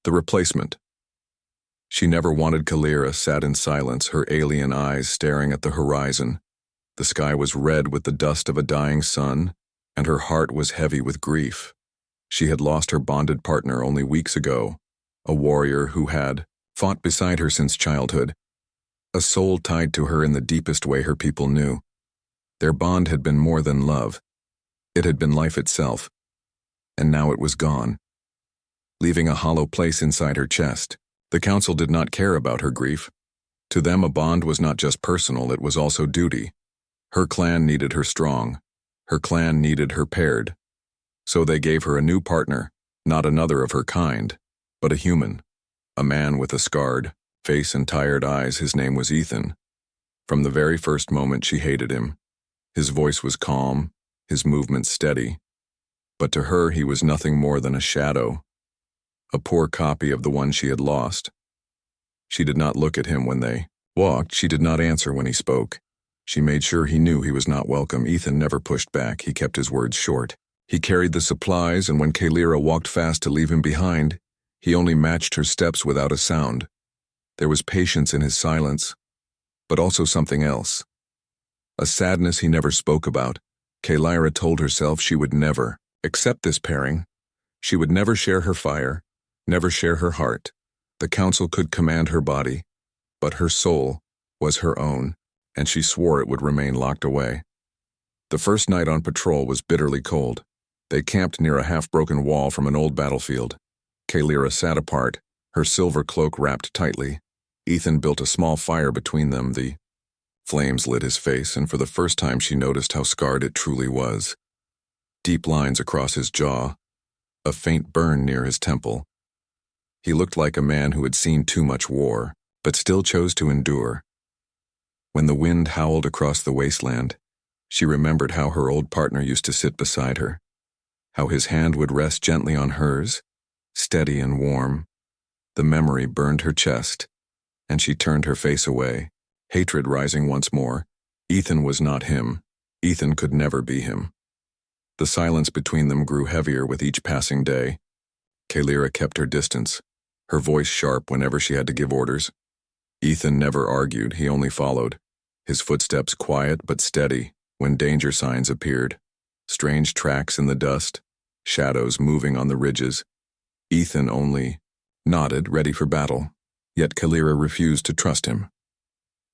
The replacement. She never wanted. Kalira sat in silence, her alien eyes staring at the horizon. The sky was red with the dust of a dying sun, and her heart was heavy with grief. She had lost her bonded partner only weeks ago, a warrior who had fought beside her since childhood, a soul tied to her in the deepest way her people knew. Their bond had been more than love. It had been life itself, and now it was gone, leaving a hollow place inside her chest. The council did not care about her grief. To them, a bond was not just personal, it was also duty. Her clan needed her strong. Her clan needed her paired. So they gave her a new partner, not another of her kind, but a human. A man with a scarred face and tired eyes. His name was Ethan. From the very first moment she hated him. His voice was calm, his movements steady. But to her he was nothing more than a shadow, a poor copy of the one she had lost. She did not look at him when they walked. She did not answer when he spoke. She made sure he knew he was not welcome. Ethan never pushed back. He kept his words short. He carried the supplies, and when Kalira walked fast to leave him behind, he only matched her steps without a sound. There was patience in his silence, but also something else. A sadness he never spoke about. Kalira told herself she would never accept this pairing. She would never share her fire, never share her heart. The council could command her body, but her soul was her own, and she swore it would remain locked away. The first night on patrol was bitterly cold. They camped near a half-broken wall from an old battlefield. Kalira sat apart, her silver cloak wrapped tightly. Ethan built a small fire between them. The flames lit his face, and for the first time she noticed how scarred it truly was. Deep lines across his jaw, a faint burn near his temple. He looked like a man who had seen too much war, but still chose to endure. When the wind howled across the wasteland, she remembered how her old partner used to sit beside her, how his hand would rest gently on hers, steady and warm. The memory burned her chest, and she turned her face away, hatred rising once more. Ethan was not him. Ethan could never be him. The silence between them grew heavier with each passing day. Kalira kept her distance, her voice sharp whenever she had to give orders. Ethan never argued, he only followed, his footsteps quiet but steady when danger signs appeared. Strange tracks in the dust, shadows moving on the ridges. Ethan only nodded, ready for battle, yet Kalira refused to trust him.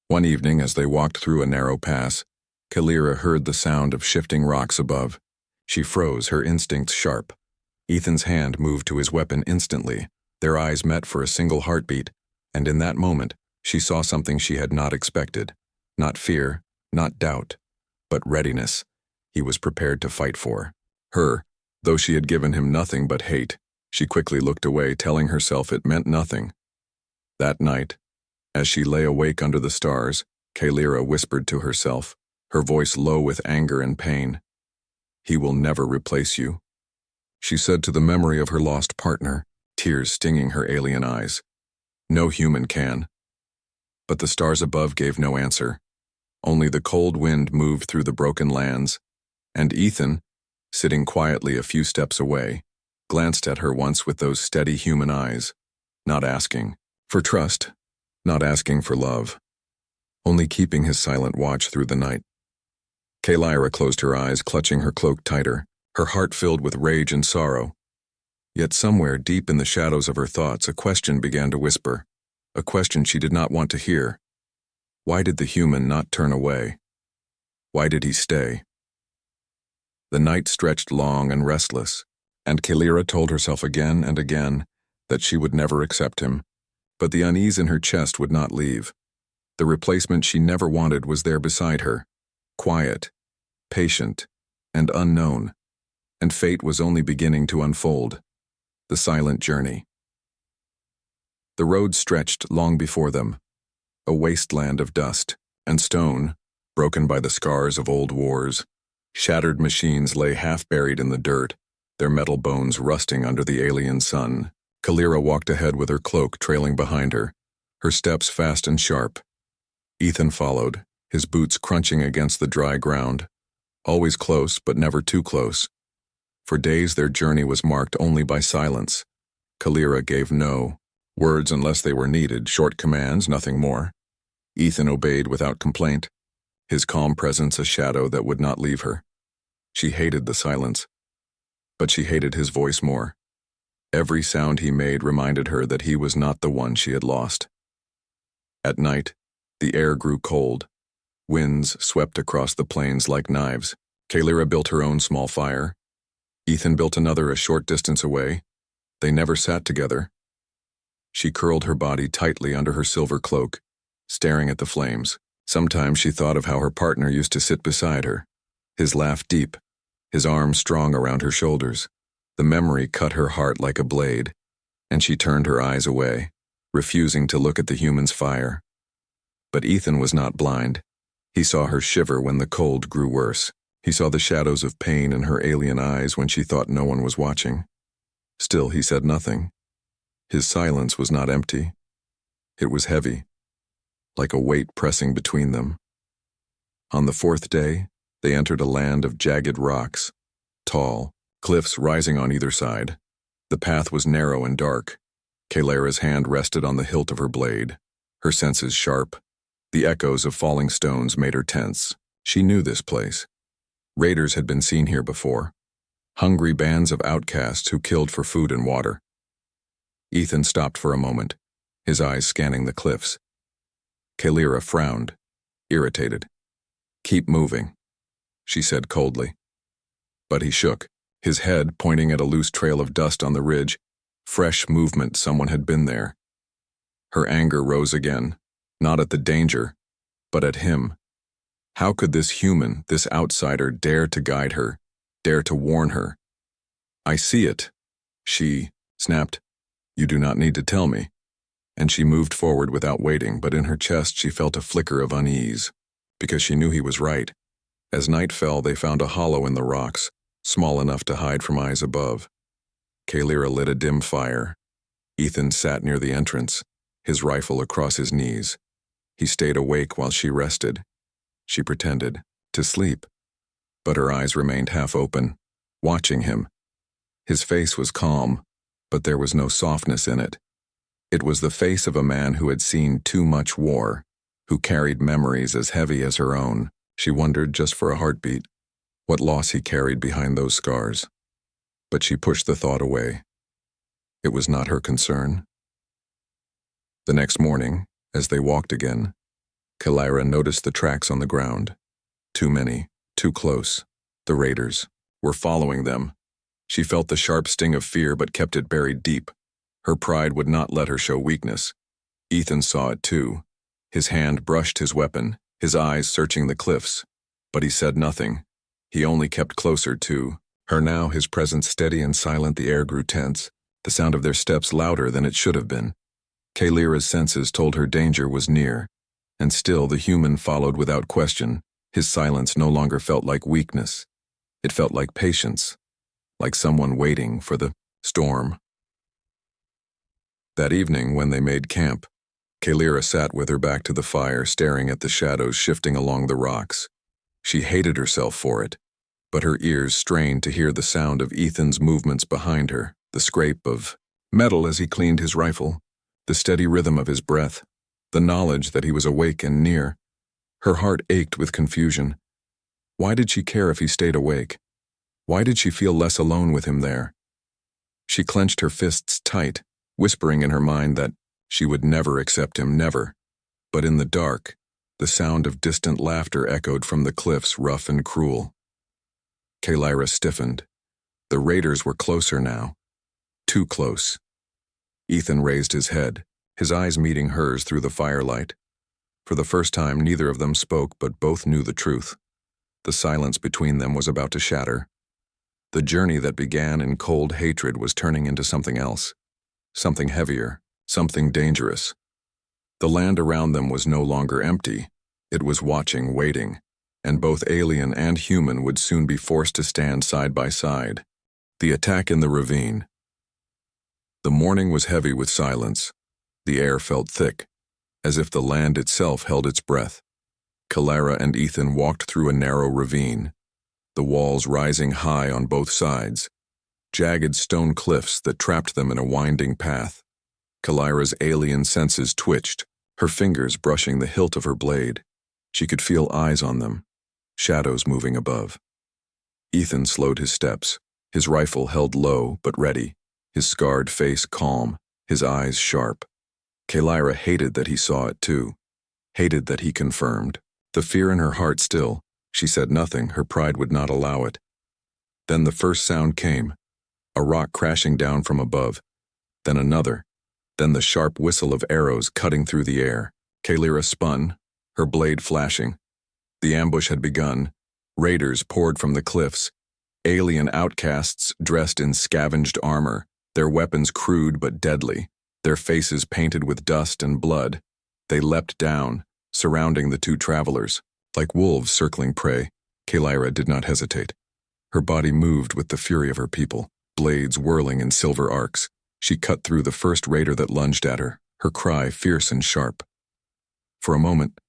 One evening, as they walked through a narrow pass, Kalira heard the sound of shifting rocks above. She froze, her instincts sharp. Ethan's hand moved to his weapon instantly. Their eyes met for a single heartbeat, and in that moment, she saw something she had not expected. Not fear, not doubt, but readiness. He was prepared to fight for her, though she had given him nothing but hate. She quickly looked away, telling herself it meant nothing. That night, as she lay awake under the stars, Kalira whispered to herself, her voice low with anger and pain. "He will never replace you," she said to the memory of her lost partner, tears stinging her alien eyes. "No human can." But the stars above gave no answer. Only the cold wind moved through the broken lands, and Ethan, sitting quietly a few steps away, glanced at her once with those steady human eyes, not asking for trust, not asking for love, only keeping his silent watch through the night. Kalira closed her eyes, clutching her cloak tighter, her heart filled with rage and sorrow. Yet somewhere deep in the shadows of her thoughts, a question began to whisper, a question she did not want to hear. Why did the human not turn away? Why did he stay? The night stretched long and restless, and Kalira told herself again and again that she would never accept him, but the unease in her chest would not leave. The replacement she never wanted was there beside her, quiet, patient, and unknown, and fate was only beginning to unfold. The silent journey. The road stretched long before them, a wasteland of dust and stone, broken by the scars of old wars. Shattered machines lay half-buried in the dirt, their metal bones rusting under the alien sun. Kalira walked ahead with her cloak trailing behind her, her steps fast and sharp. Ethan followed, his boots crunching against the dry ground, always close but never too close. For days their journey was marked only by silence, Kalira gave no words unless they were needed, short commands, nothing more. Ethan obeyed without complaint, his calm presence a shadow that would not leave her. She hated the silence, but she hated his voice more. Every sound he made reminded her that he was not the one she had lost. At night, the air grew cold. Winds swept across the plains like knives. Kalira built her own small fire. Ethan built another a short distance away. They never sat together. She curled her body tightly under her silver cloak, staring at the flames. Sometimes she thought of how her partner used to sit beside her, his laugh deep, his arms strong around her shoulders. The memory cut her heart like a blade, and she turned her eyes away, refusing to look at the human's fire. But Ethan was not blind. He saw her shiver when the cold grew worse. He saw the shadows of pain in her alien eyes when she thought no one was watching. Still, he said nothing. His silence was not empty. It was heavy, like a weight pressing between them. On the fourth day, they entered a land of jagged rocks, tall, cliffs rising on either side. The path was narrow and dark. Kalira's hand rested on the hilt of her blade, her senses sharp. The echoes of falling stones made her tense. She knew this place. Raiders had been seen here before. Hungry bands of outcasts who killed for food and water. Ethan stopped for a moment, his eyes scanning the cliffs. Kalira frowned, irritated. "Keep moving," she said coldly. But he shook, his head pointing at a loose trail of dust on the ridge. Fresh movement, someone had been there. Her anger rose again, not at the danger, but at him. How could this human, this outsider, dare to guide her, dare to warn her? "I see it," she snapped. "You do not need to tell me." And she moved forward without waiting, but in her chest she felt a flicker of unease, because she knew he was right. As night fell, they found a hollow in the rocks, small enough to hide from eyes above. Kalira lit a dim fire. Ethan sat near the entrance, his rifle across his knees. He stayed awake while she rested. She pretended to sleep, but her eyes remained half open, watching him. His face was calm, but there was no softness in it. It was the face of a man who had seen too much war, who carried memories as heavy as her own. She wondered, just for a heartbeat, what loss he carried behind those scars. But she pushed the thought away. It was not her concern. The next morning, as they walked again, Kalira noticed the tracks on the ground. Too many, too close. The raiders were following them. She felt the sharp sting of fear but kept it buried deep. Her pride would not let her show weakness. Ethan saw it too. His hand brushed his weapon, his eyes searching the cliffs. But he said nothing. He only kept closer to her now, his presence steady and silent. The air grew tense, the sound of their steps louder than it should have been. Kalira's senses told her danger was near, and still the human followed without question. His silence no longer felt like weakness. It felt like patience, like someone waiting for the storm. That evening, when they made camp, Kalira sat with her back to the fire, staring at the shadows shifting along the rocks. She hated herself for it, but her ears strained to hear the sound of Ethan's movements behind her, the scrape of metal as he cleaned his rifle, the steady rhythm of his breath, the knowledge that he was awake and near. Her heart ached with confusion. Why did she care if he stayed awake? Why did she feel less alone with him there? She clenched her fists tight, whispering in her mind that she would never accept him, never. But in the dark, the sound of distant laughter echoed from the cliffs, rough and cruel. Kalira stiffened. The raiders were closer now. Too close. Ethan raised his head, his eyes meeting hers through the firelight. For the first time, neither of them spoke, but both knew the truth. The silence between them was about to shatter. The journey that began in cold hatred was turning into something else. Something heavier, something dangerous. The land around them was no longer empty. It was watching, waiting, and both alien and human would soon be forced to stand side by side. The attack in the ravine. The morning was heavy with silence. The air felt thick, as if the land itself held its breath. Kalira and Ethan walked through a narrow ravine, the walls rising high on both sides. jagged stone cliffs that trapped them in a winding path. Kalira's alien senses twitched, her fingers brushing the hilt of her blade. She could feel eyes on them, shadows moving above. Ethan slowed his steps, his rifle held low but ready, his scarred face calm, his eyes sharp. Kalira hated that he saw it too, hated that he confirmed. The fear in her heart still, she said nothing, her pride would not allow it. Then the first sound came, a rock crashing down from above, then another, then the sharp whistle of arrows cutting through the air. Kalira spun, her blade flashing. The ambush had begun. Raiders poured from the cliffs, alien outcasts dressed in scavenged armor, their weapons crude but deadly, their faces painted with dust and blood. They leapt down, surrounding the two travelers. Like wolves circling prey, Kalira did not hesitate. Her body moved with the fury of her people, blades whirling in silver arcs. She cut through the first raider that lunged at her, her cry fierce and sharp. For a moment,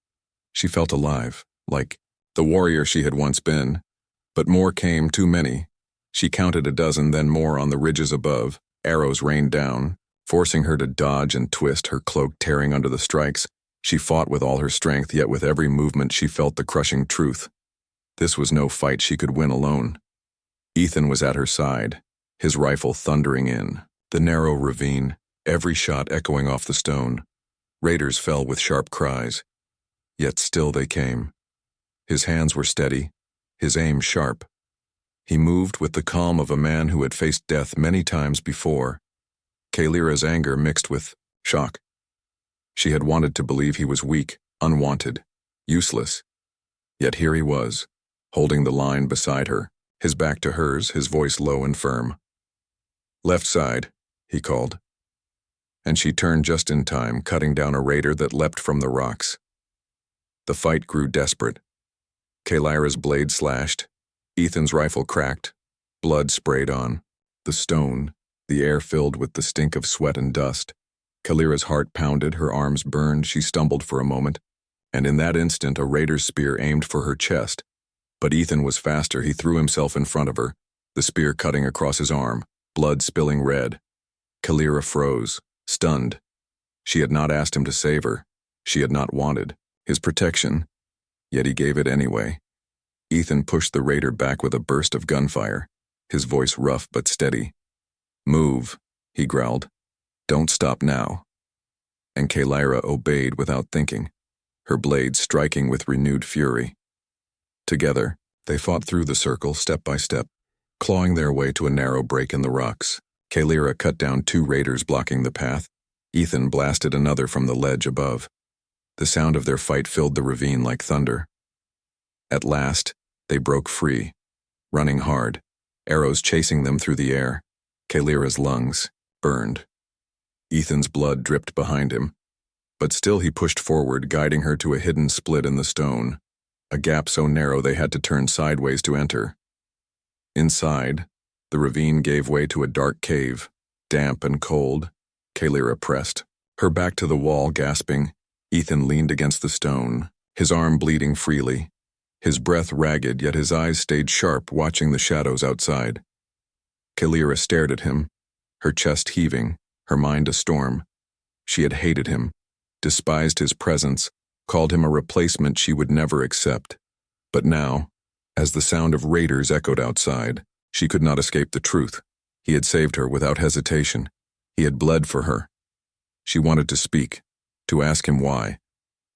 she felt alive, like the warrior she had once been. But more came, too many. She counted a dozen, then more on the ridges above. Arrows rained down, forcing her to dodge and twist, her cloak tearing under the strikes. She fought with all her strength, yet with every movement she felt the crushing truth. This was no fight she could win alone. Ethan was at her side, his rifle thundering in. The narrow ravine, every shot echoing off the stone. Raiders fell with sharp cries. Yet still they came. His hands were steady, his aim sharp. He moved with the calm of a man who had faced death many times before. Kalira's anger mixed with shock. She had wanted to believe he was weak, unwanted, useless. Yet here he was, holding the line beside her, his back to hers, his voice low and firm. "Left side," he called. And she turned just in time, cutting down a raider that leapt from the rocks. The fight grew desperate. Kalira's blade slashed, Ethan's rifle cracked, blood sprayed on. The stone, the air filled with the stink of sweat and dust. Kalira's heart pounded, her arms burned, she stumbled for a moment, and in that instant a raider's spear aimed for her chest. But Ethan was faster, he threw himself in front of her, the spear cutting across his arm, blood spilling red. Kalira froze, stunned. She had not asked him to save her. She had not wanted his protection, yet he gave it anyway. Ethan pushed the raider back with a burst of gunfire, his voice rough but steady. "Move," he growled. "Don't stop now." And Kalira obeyed without thinking, her blade striking with renewed fury. Together, they fought through the circle step by step, clawing their way to a narrow break in the rocks. Kalira cut down 2 raiders blocking the path. Ethan blasted another from the ledge above. The sound of their fight filled the ravine like thunder. At last, they broke free, running hard, arrows chasing them through the air. Kalira's lungs burned. Ethan's blood dripped behind him, but still he pushed forward, guiding her to a hidden split in the stone, a gap so narrow they had to turn sideways to enter. Inside, the ravine gave way to a dark cave, damp and cold. Kalira pressed, her back to the wall, gasping. Ethan leaned against the stone, his arm bleeding freely, his breath ragged, yet his eyes stayed sharp, watching the shadows outside. Kalira stared at him, her chest heaving, her mind a storm. She had hated him, despised his presence, called him a replacement she would never accept. But now, as the sound of raiders echoed outside, she could not escape the truth. He had saved her without hesitation. He had bled for her. She wanted to speak, to ask him why,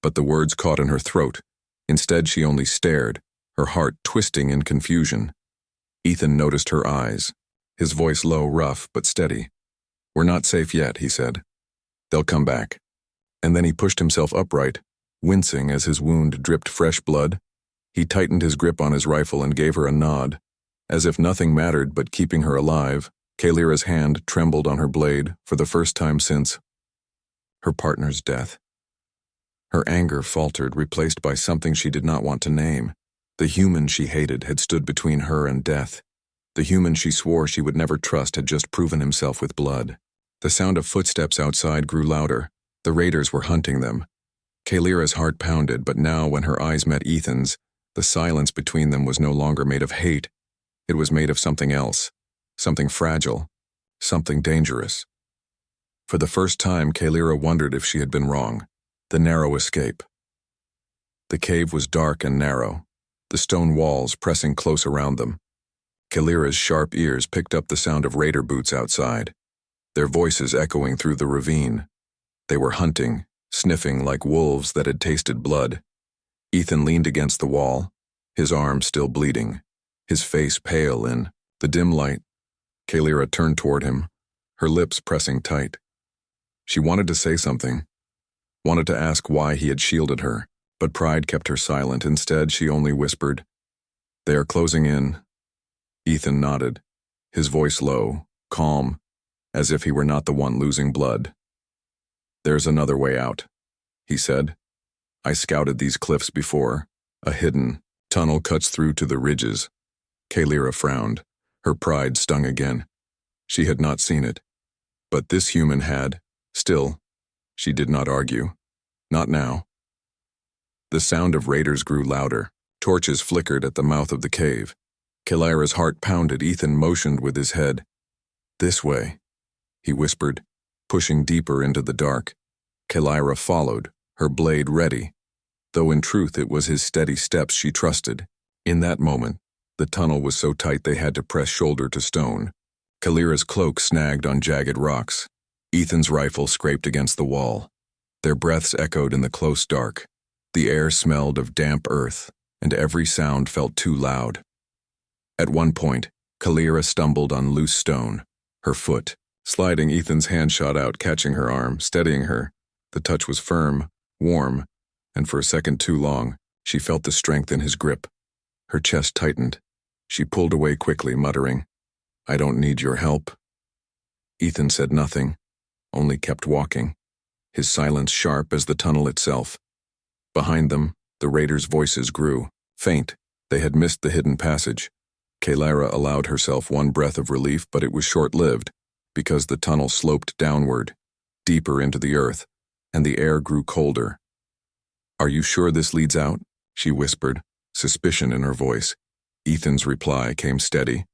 but the words caught in her throat. Instead, she only stared, her heart twisting in confusion. Ethan noticed her eyes, his voice low, rough, but steady. "We're not safe yet," he said. "They'll come back." And then he pushed himself upright, wincing as his wound dripped fresh blood. He tightened his grip on his rifle and gave her a nod, as if nothing mattered but keeping her alive. Kalira's hand trembled on her blade for the first time since her partner's death. Her anger faltered, replaced by something she did not want to name. The human she hated had stood between her and death. The human she swore she would never trust had just proven himself with blood. The sound of footsteps outside grew louder. The raiders were hunting them. Kalira's heart pounded, but now when her eyes met Ethan's, the silence between them was no longer made of hate. It was made of something else. something fragile, something dangerous. For the first time, Kalira wondered if she had been wrong. The narrow escape. The cave was dark and narrow, the stone walls pressing close around them. Kalira's sharp ears picked up the sound of raider boots outside, their voices echoing through the ravine. They were hunting, sniffing like wolves that had tasted blood. Ethan leaned against the wall, his arm still bleeding, his face pale in the dim light. Kalira turned toward him, her lips pressing tight. She wanted to say something, wanted to ask why he had shielded her, but pride kept her silent. Instead, she only whispered, "They are closing in." Ethan nodded, his voice low, calm, as if he were not the one losing blood. "There's another way out," he said. "I scouted these cliffs before. A hidden tunnel cuts through to the ridges." Kalira frowned, her pride stung again. She had not seen it, but this human had. Still, she did not argue. Not now. The sound of raiders grew louder. Torches flickered at the mouth of the cave. Kalira's heart pounded. Ethan motioned with his head. "This way," he whispered, pushing deeper into the dark. Kalira followed, her blade ready, though in truth it was his steady steps she trusted. In that moment, the tunnel was so tight they had to press shoulder to stone. Kalira's cloak snagged on jagged rocks. Ethan's rifle scraped against the wall. Their breaths echoed in the close dark. The air smelled of damp earth, and every sound felt too loud. At one point, Kalira stumbled on loose stone, her foot sliding. Ethan's hand shot out, catching her arm, steadying her. The touch was firm, warm, and for a second too long, she felt the strength in his grip. Her chest tightened. She pulled away quickly, muttering, "I don't need your help." Ethan said nothing, only kept walking, his silence sharp as the tunnel itself. Behind them, the raiders' voices grew, faint. They had missed the hidden passage. Kalira allowed herself one breath of relief, but it was short-lived, because the tunnel sloped downward, deeper into the earth, and the air grew colder. "Are you sure this leads out?" she whispered, suspicion in her voice. Ethan's reply came steady.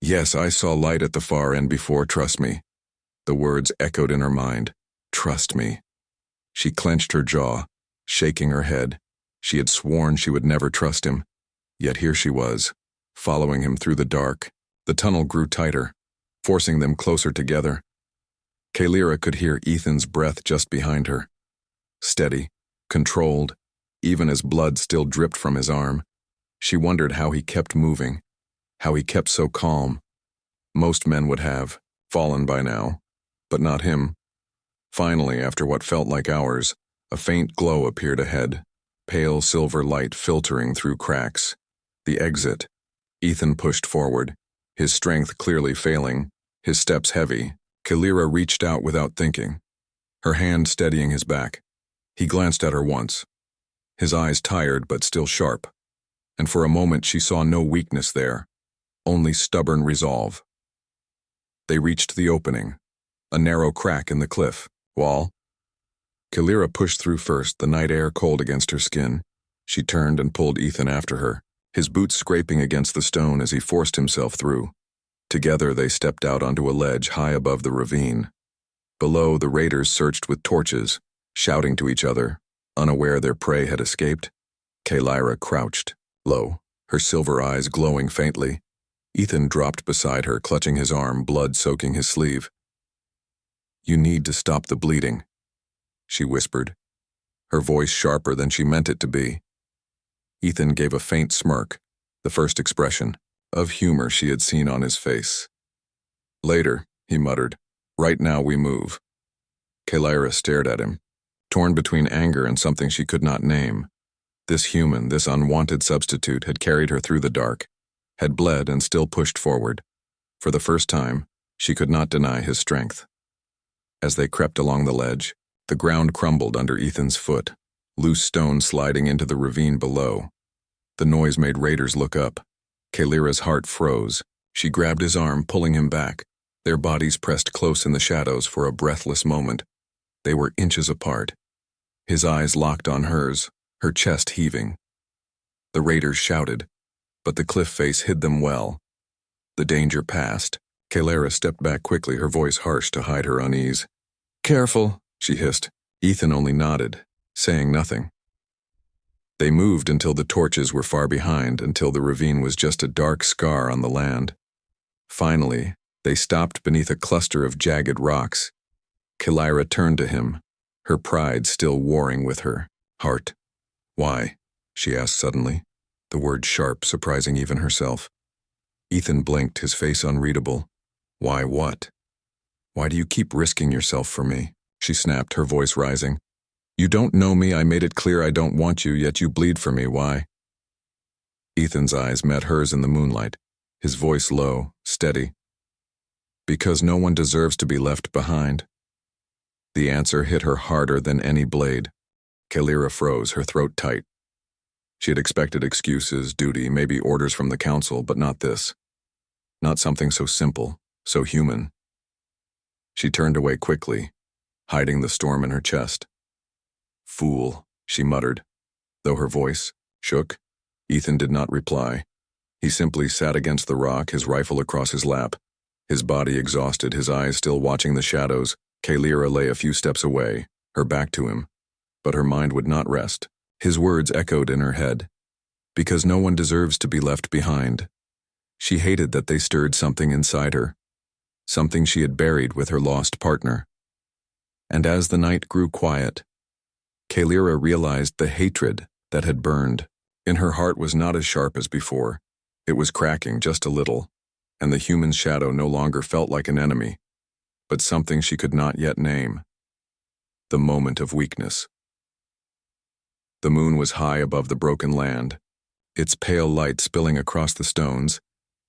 "Yes, I saw light at the far end before, trust me." The words echoed in her mind. Trust me. She clenched her jaw, shaking her head. She had sworn she would never trust him. Yet here she was, following him through the dark. The tunnel grew tighter, forcing them closer together. Kalira could hear Ethan's breath just behind her. Steady, controlled, even as blood still dripped from his arm. She wondered how he kept moving, how he kept so calm. Most men would have fallen by now, but not him. Finally, after what felt like hours, a faint glow appeared ahead, pale silver light filtering through cracks. The exit. Ethan pushed forward, his strength clearly failing, his steps heavy. Kalira reached out without thinking, her hand steadying his back. He glanced at her once, his eyes tired but still sharp, and for a moment she saw no weakness there, only stubborn resolve. They reached the opening, a narrow crack in the cliff wall. Kalira pushed through first, the night air cold against her skin. She turned and pulled Ethan after her, his boots scraping against the stone as he forced himself through. Together they stepped out onto a ledge high above the ravine. Below, the raiders searched with torches, shouting to each other, unaware their prey had escaped. Kalira crouched, low, her silver eyes glowing faintly. Ethan dropped beside her, clutching his arm, blood soaking his sleeve. "You need to stop the bleeding," she whispered, her voice sharper than she meant it to be. Ethan gave a faint smirk, the first expression of humor she had seen on his face. "Later," he muttered. "Right now we move." Kalira stared at him, torn between anger and something she could not name. This human, this unwanted substitute, had carried her through the dark, had bled and still pushed forward. For the first time, she could not deny his strength. As they crept along the ledge, the ground crumbled under Ethan's foot, loose stones sliding into the ravine below. The noise made raiders look up. Kalira's heart froze. She grabbed his arm, pulling him back. Their bodies pressed close in the shadows for a breathless moment. They were inches apart. His eyes locked on hers, her chest heaving. The raiders shouted, but the cliff face hid them well. The danger passed. Kalara stepped back quickly, her voice harsh to hide her unease. "Careful," she hissed. Ethan only nodded, saying nothing. They moved until the torches were far behind, until the ravine was just a dark scar on the land. Finally, they stopped beneath a cluster of jagged rocks. Kalara turned to him, her pride still warring with her heart. "Why?" she asked suddenly, the word sharp, surprising even herself. Ethan blinked, his face unreadable. "Why what? Why do you keep risking yourself for me?" she snapped, her voice rising. "You don't know me, I made it clear I don't want you, yet you bleed for me, why?" Ethan's eyes met hers in the moonlight, his voice low, steady. "Because no one deserves to be left behind." The answer hit her harder than any blade. Kalara froze, her throat tight. She had expected excuses, duty, maybe orders from the council, but not this. Not something so simple, so human. She turned away quickly, hiding the storm in her chest. "Fool," she muttered. Though her voice shook, Ethan did not reply. He simply sat against the rock, his rifle across his lap. His body exhausted, his eyes still watching the shadows. Kalara lay a few steps away, her back to him. But her mind would not rest. His words echoed in her head. Because no one deserves to be left behind. She hated that they stirred something inside her. Something she had buried with her lost partner. And as the night grew quiet, Kalara realized the hatred that had burned. In her heart was not as sharp as before. It was cracking just a little, and the human shadow no longer felt like an enemy, but something she could not yet name. The moment of weakness. The moon was high above the broken land, its pale light spilling across the stones.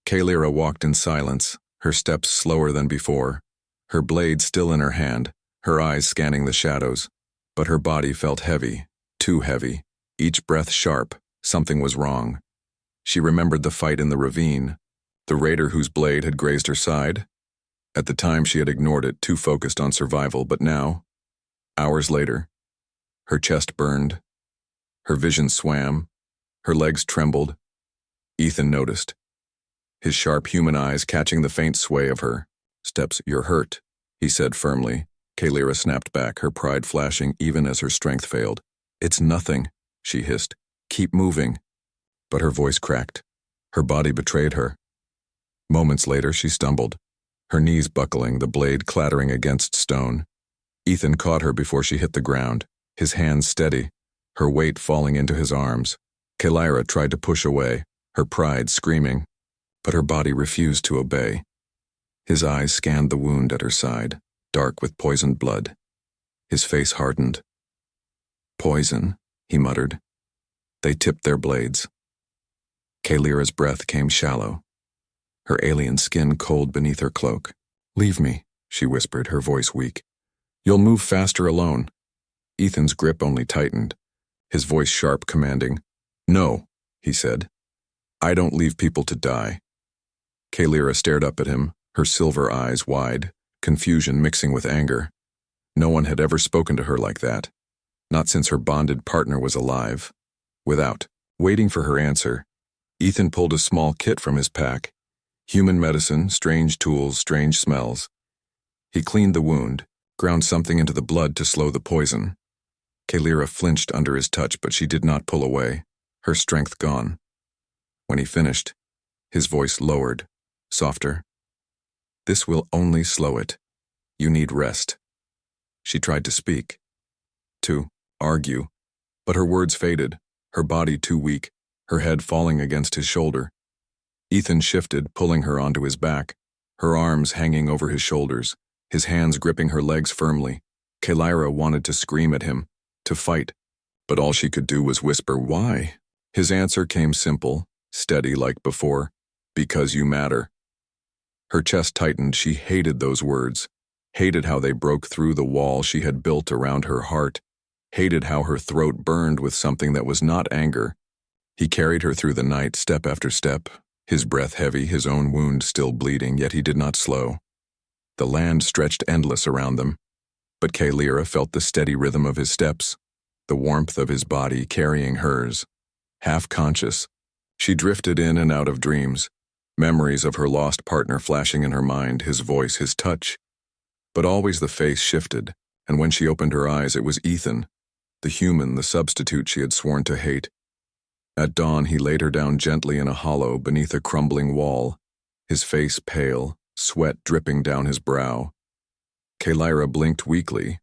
Kalara walked in silence, her steps slower than before, her blade still in her hand, her eyes scanning the shadows. But her body felt heavy, too heavy, each breath sharp. Something was wrong. She remembered the fight in the ravine, the raider whose blade had grazed her side. At the time she had ignored it, too focused on survival, but now, hours later, her chest burned, her vision swam, her legs trembled. Ethan noticed, his sharp human eyes catching the faint sway of her steps. "You're hurt," he said firmly. Kalara snapped back, her pride flashing even as her strength failed. "It's nothing," she hissed. "Keep moving." But her voice cracked. Her body betrayed her. Moments later, she stumbled, her knees buckling, the blade clattering against stone. Ethan caught her before she hit the ground, his hands steady, her weight falling into his arms. Kalara tried to push away, her pride screaming, but her body refused to obey. His eyes scanned the wound at her side, dark with poisoned blood. His face hardened. "Poison," he muttered. They tipped their blades. Kalira's breath came shallow, her alien skin cold beneath her cloak. "Leave me," she whispered, her voice weak. "You'll move faster alone." Ethan's grip only tightened, his voice sharp, commanding. "No," he said. "I don't leave people to die." Kalara stared up at him, her silver eyes wide, confusion mixing with anger. No one had ever spoken to her like that, not since her bonded partner was alive. Without waiting for her answer, Ethan pulled a small kit from his pack. Human medicine, strange tools, strange smells. He cleaned the wound, ground something into the blood to slow the poison. Kalara flinched under his touch, but she did not pull away, her strength gone. When he finished, his voice lowered, softer. "This will only slow it. You need rest." She tried to speak, to argue, but her words faded, her body too weak, her head falling against his shoulder. Ethan shifted, pulling her onto his back, her arms hanging over his shoulders, his hands gripping her legs firmly. Kalara wanted to scream at him, to fight, but all she could do was whisper, "Why?" His answer came simple, steady like before, "Because you matter." Her chest tightened. She hated those words, hated how they broke through the wall she had built around her heart, hated how her throat burned with something that was not anger. He carried her through the night, step after step, his breath heavy, his own wound still bleeding, yet he did not slow. The land stretched endless around them, but Kalara felt the steady rhythm of his steps, the warmth of his body carrying hers. Half conscious, she drifted in and out of dreams, memories of her lost partner flashing in her mind, his voice, his touch. But always the face shifted, and when she opened her eyes, it was Ethan, the human, the substitute she had sworn to hate. At dawn, he laid her down gently in a hollow beneath a crumbling wall, his face pale, sweat dripping down his brow. Kalira blinked weakly,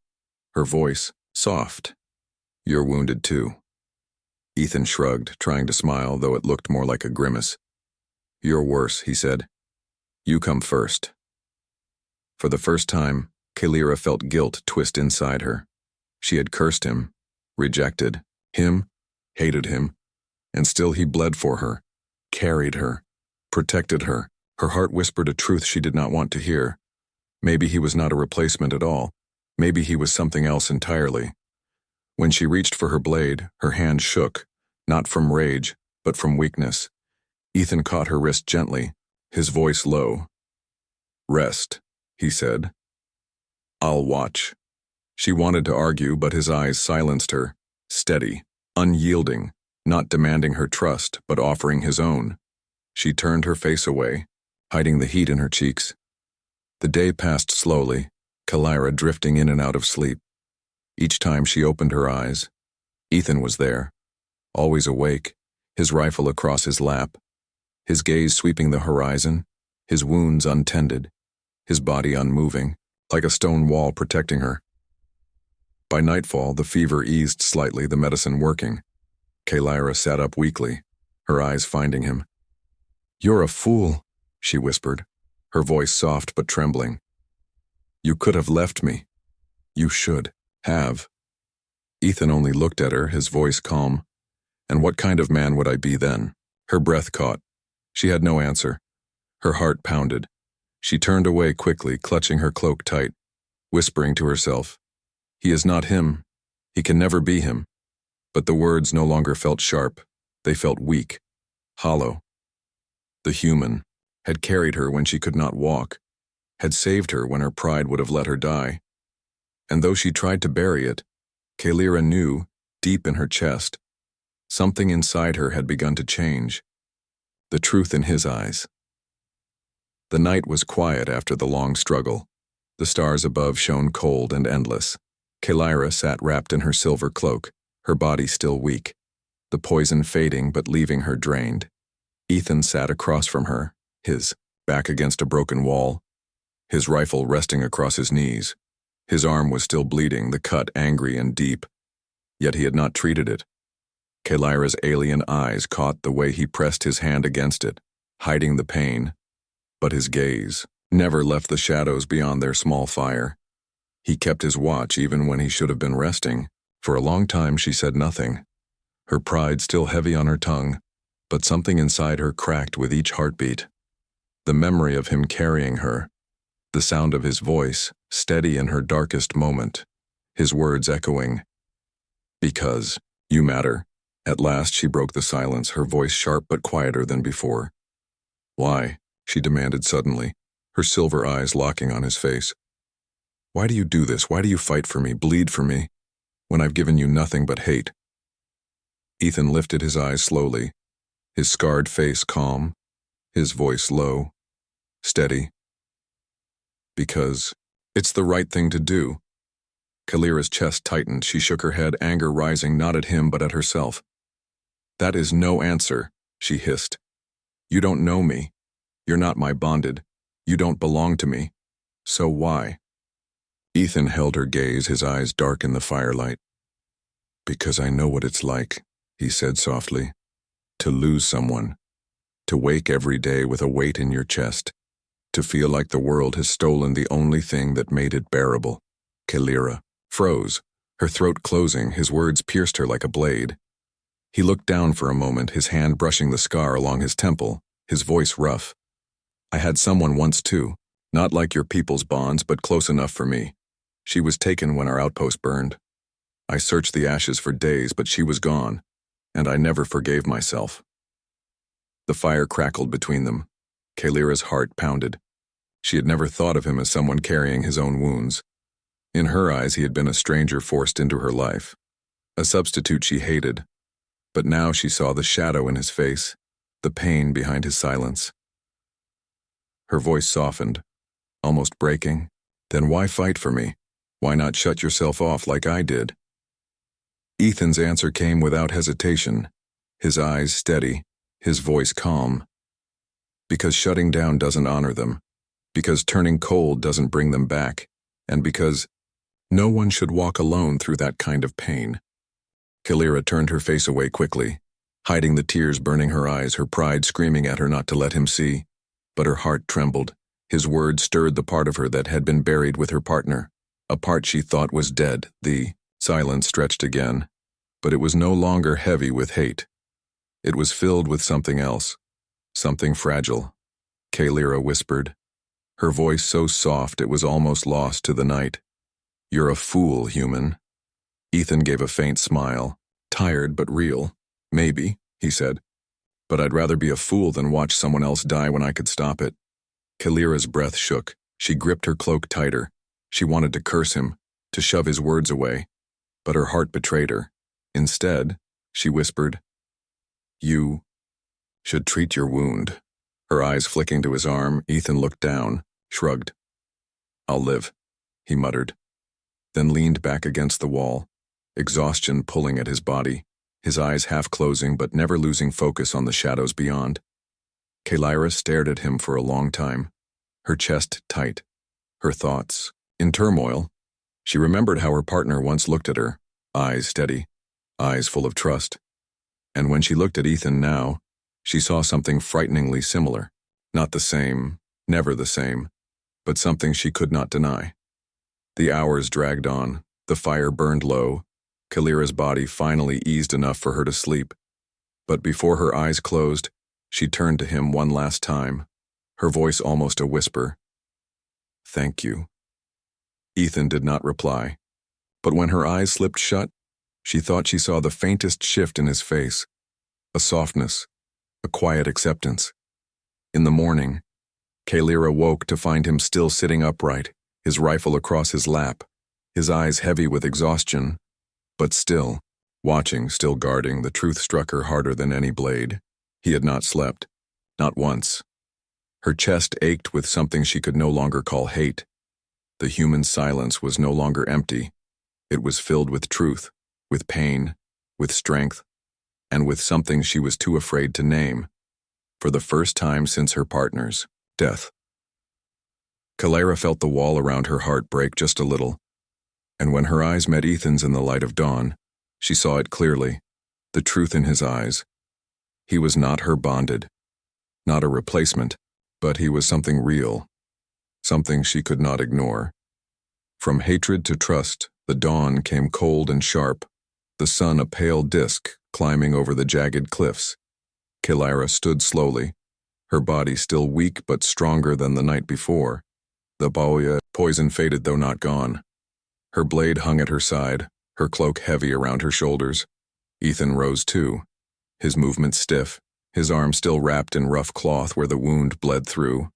her voice soft. "You're wounded too." Ethan shrugged, trying to smile, though it looked more like a grimace. "You're worse," he said. "You come first." For the first time, Kalira felt guilt twist inside her. She had cursed him, rejected him, hated him, and still he bled for her, carried her, protected her. Her heart whispered a truth she did not want to hear. Maybe he was not a replacement at all. Maybe he was something else entirely. When she reached for her blade, her hand shook, not from rage, but from weakness. Ethan caught her wrist gently, his voice low. "Rest," he said. "I'll watch." She wanted to argue, but his eyes silenced her, steady, unyielding, not demanding her trust, but offering his own. She turned her face away, hiding the heat in her cheeks. The day passed slowly, Kalira drifting in and out of sleep. Each time she opened her eyes, Ethan was there, always awake, his rifle across his lap, his gaze sweeping the horizon, his wounds untended, his body unmoving, like a stone wall protecting her. By nightfall, the fever eased slightly, the medicine working. Kalira sat up weakly, her eyes finding him. "You're a fool," she whispered, her voice soft but trembling. "You could have left me. You should have." Ethan only looked at her, his voice calm. "And what kind of man would I be then?" Her breath caught. She had no answer. Her heart pounded. She turned away quickly, clutching her cloak tight, whispering to herself, "He is not him. He can never be him." But the words no longer felt sharp. They felt weak, hollow. The human had carried her when she could not walk, had saved her when her pride would have let her die. And though she tried to bury it, Kalira knew, deep in her chest, something inside her had begun to change. The truth in his eyes. The night was quiet after the long struggle. The stars above shone cold and endless. Kalira sat wrapped in her silver cloak, her body still weak, the poison fading but leaving her drained. Ethan sat across from her, his back against a broken wall, his rifle resting across his knees. His arm was still bleeding, the cut angry and deep. Yet he had not treated it. Kalira's alien eyes caught the way he pressed his hand against it, hiding the pain. But his gaze never left the shadows beyond their small fire. He kept his watch even when he should have been resting. For a long time she said nothing, her pride still heavy on her tongue, but something inside her cracked with each heartbeat. The memory of him carrying her, the sound of his voice, steady in her darkest moment, his words echoing, "Because you matter." At last she broke the silence, her voice sharp but quieter than before. "Why?" she demanded suddenly, her silver eyes locking on his face. "Why do you do this? Why do you fight for me, bleed for me, when I've given you nothing but hate?" Ethan lifted his eyes slowly, his scarred face calm, his voice low, steady. "Because it's the right thing to do." Kalira's chest tightened. She shook her head, anger rising not at him but at herself. "That is no answer," she hissed. "You don't know me. You're not my bonded. You don't belong to me. So why?" Ethan held her gaze, his eyes dark in the firelight. "Because I know what it's like," he said softly, "to lose someone, to wake every day with a weight in your chest, to feel like the world has stolen the only thing that made it bearable." Kalira froze, her throat closing, his words pierced her like a blade. He looked down for a moment, his hand brushing the scar along his temple, his voice rough. "I had someone once too, not like your people's bonds, but close enough for me. She was taken when our outpost burned. I searched the ashes for days, but she was gone, and I never forgave myself." The fire crackled between them. Kalira's heart pounded. She had never thought of him as someone carrying his own wounds. In her eyes, he had been a stranger forced into her life, a substitute she hated. But now she saw the shadow in his face, the pain behind his silence. Her voice softened, almost breaking. Then why fight for me? Why not shut yourself off like I did? Ethan's answer came without hesitation, his eyes steady, his voice calm. Because shutting down doesn't honor them, because turning cold doesn't bring them back, and because no one should walk alone through that kind of pain. Kalira turned her face away quickly, hiding the tears burning her eyes, her pride screaming at her not to let him see. But her heart trembled. His words stirred the part of her that had been buried with her partner, a part she thought was dead. The silence stretched again, but it was no longer heavy with hate. It was filled with something else, something fragile. Kalira whispered, her voice so soft it was almost lost to the night. You're a fool, human. Ethan gave a faint smile, tired but real. Maybe, he said, but I'd rather be a fool than watch someone else die when I could stop it. Kalira's breath shook. She gripped her cloak tighter. She wanted to curse him, to shove his words away, but her heart betrayed her. Instead, she whispered, you should treat your wound. Her eyes flicking to his arm, Ethan looked down, shrugged. I'll live, he muttered, then leaned back against the wall, exhaustion pulling at his body, his eyes half closing but never losing focus on the shadows beyond. Kalira stared at him for a long time, her chest tight, her thoughts in turmoil. She remembered how her partner once looked at her, eyes steady, eyes full of trust. And when she looked at Ethan now, she saw something frighteningly similar. Not the same, never the same, but something she could not deny. The hours dragged on, the fire burned low. Kalira's body finally eased enough for her to sleep. But before her eyes closed, she turned to him one last time, her voice almost a whisper. Thank you. Ethan did not reply, but when her eyes slipped shut, she thought she saw the faintest shift in his face, a softness, a quiet acceptance. In the morning, Kalira woke to find him still sitting upright, his rifle across his lap, his eyes heavy with exhaustion, but still, watching, still guarding. The truth struck her harder than any blade. He had not slept, not once. Her chest ached with something she could no longer call hate. The human silence was no longer empty. It was filled with truth, with pain, with strength, and with something she was too afraid to name. For the first time since her partner's death. Kalira felt the wall around her heart break just a little, and when her eyes met Ethan's in the light of dawn, she saw it clearly, the truth in his eyes. He was not her bonded, not a replacement, but he was something real, something she could not ignore. From hatred to trust, the dawn came cold and sharp, the sun a pale disk climbing over the jagged cliffs. Kalira stood slowly, her body still weak but stronger than the night before. The boya poison faded though not gone. Her blade hung at her side, her cloak heavy around her shoulders. Ethan rose too, his movement stiff, his arm still wrapped in rough cloth where the wound bled through.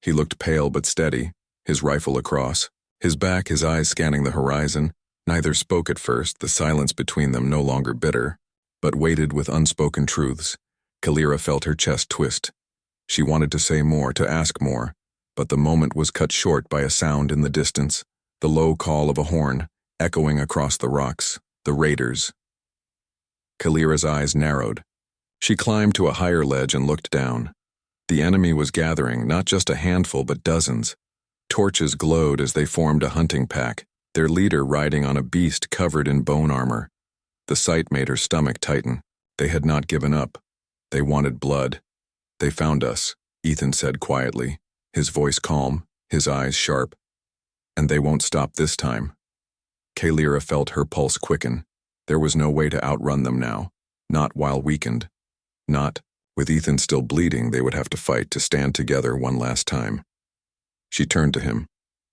He looked pale but steady, his rifle across, his back, his eyes scanning the horizon. Neither spoke at first, the silence between them no longer bitter, but weighted with unspoken truths. Kalira felt her chest twist. She wanted to say more, to ask more, but the moment was cut short by a sound in the distance, the low call of a horn, echoing across the rocks, the raiders. Kalira's eyes narrowed. She climbed to a higher ledge and looked down. The enemy was gathering, not just a handful but dozens. Torches glowed as they formed a hunting pack, their leader riding on a beast covered in bone armor. The sight made her stomach tighten. They had not given up. They wanted blood. They found us, Ethan said quietly, his voice calm, his eyes sharp. And they won't stop this time. Kalira felt her pulse quicken. There was no way to outrun them now, not while weakened. Not, with Ethan still bleeding, they would have to fight to stand together one last time. She turned to him,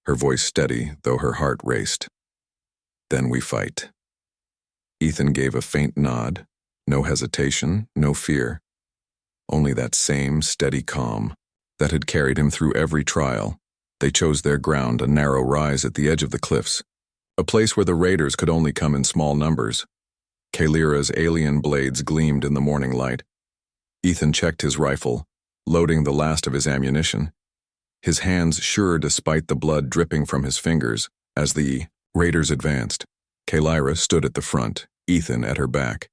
her voice steady, though her heart raced. Then we fight. Ethan gave a faint nod, no hesitation, no fear. Only that same steady calm that had carried him through every trial. They chose their ground, a narrow rise at the edge of the cliffs, a place where the raiders could only come in small numbers. Kalira's alien blades gleamed in the morning light. Ethan checked his rifle, loading the last of his ammunition. his hands sure despite the blood dripping from his fingers. As the raiders advanced, Kalira stood at the front, Ethan at her back.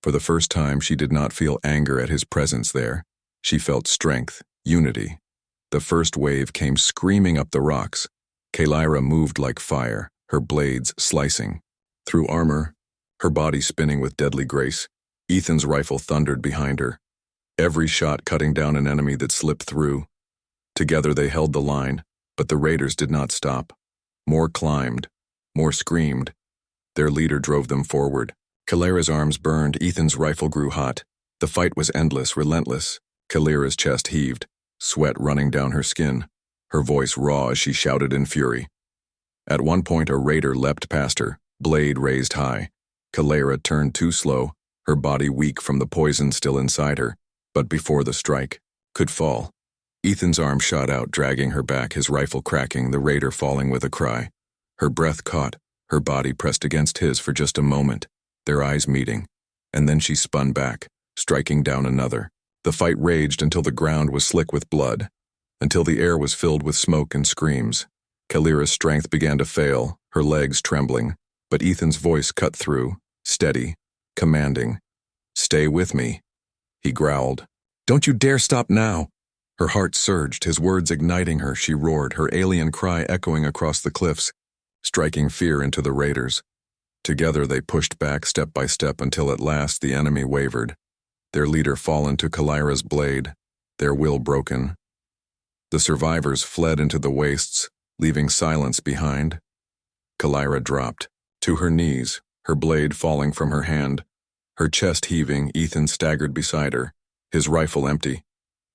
For the first time, she did not feel anger at his presence there. She felt strength, unity. The first wave came screaming up the rocks. Kalira moved like fire, her blades slicing through armor, her body spinning with deadly grace. Ethan's rifle thundered behind her, every shot cutting down an enemy that slipped through. Together they held the line, but the raiders did not stop. More climbed, more screamed. Their leader drove them forward. Kalira's arms burned, Ethan's rifle grew hot. The fight was endless, relentless. Kalira's chest heaved, sweat running down her skin, her voice raw as she shouted in fury. At one point, a raider leapt past her, blade raised high. Kalira turned too slow, her body weak from the poison still inside her, but before the strike could fall. Ethan's arm shot out, dragging her back, his rifle cracking, the raider falling with a cry. Her breath caught, her body pressed against his for just a moment, their eyes meeting, and then she spun back, striking down another. The fight raged until the ground was slick with blood, until the air was filled with smoke and screams. Kalira's strength began to fail, her legs trembling, but Ethan's voice cut through, steady, commanding. "Stay with me," he growled. "Don't you dare stop now!" Her heart surged, his words igniting her. She roared, her alien cry echoing across the cliffs, striking fear into the raiders. Together they pushed back step by step until at last the enemy wavered, their leader fallen to Kalira's blade, their will broken. The survivors fled into the wastes, leaving silence behind. Kalira dropped to her knees, her blade falling from her hand, her chest heaving. Ethan staggered beside her, his rifle empty,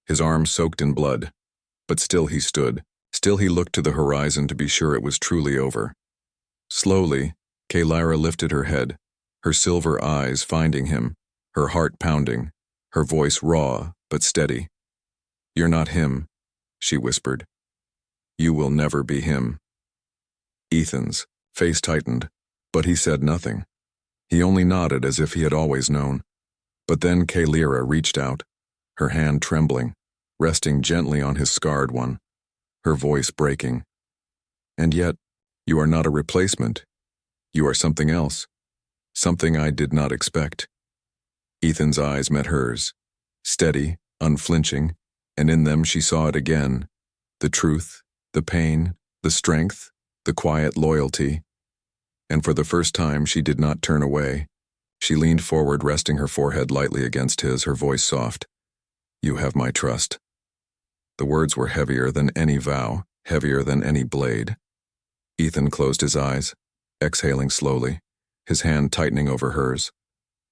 his arms soaked in blood. But still he stood, still he looked to the horizon to be sure it was truly over. Slowly, Kalira lifted her head, her silver eyes finding him, her heart pounding, her voice raw but steady. "You're not him," she whispered. "You will never be him." Ethan's face tightened, but he said nothing. He only nodded as if he had always known. But then Kalira reached out, her hand trembling, resting gently on his scarred one, her voice breaking. "And yet, you are not a replacement. You are something else, something I did not expect." Ethan's eyes met hers, steady, unflinching, and in them she saw it again, the truth, the pain, the strength, the quiet loyalty. And for the first time she did not turn away. She leaned forward, resting her forehead lightly against his, her voice soft. "You have my trust." The words were heavier than any vow, heavier than any blade. Ethan closed his eyes, exhaling slowly, his hand tightening over hers,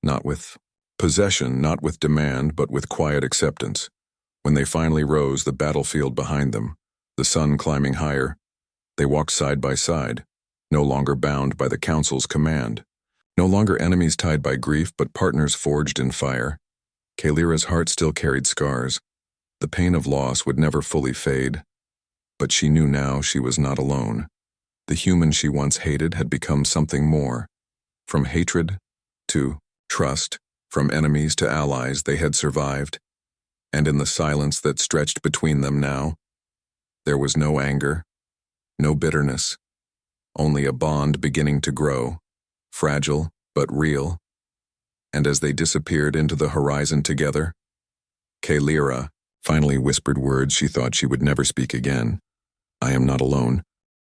not with possession, not with demand, but with quiet acceptance. When they finally rose, the battlefield behind them, the sun climbing higher, they walked side by side, no longer bound by the council's command, no longer enemies tied by grief, but partners forged in fire. Kalira's heart still carried scars. The pain of loss would never fully fade, but she knew now she was not alone. The human she once hated had become something more. From hatred to trust, from enemies to allies, they had survived. And in the silence that stretched between them now, there was no anger, no bitterness, only a bond beginning to grow, fragile but real. And as they disappeared into the horizon together, Kalira finally whispered words she thought she would never speak again. "I am not alone.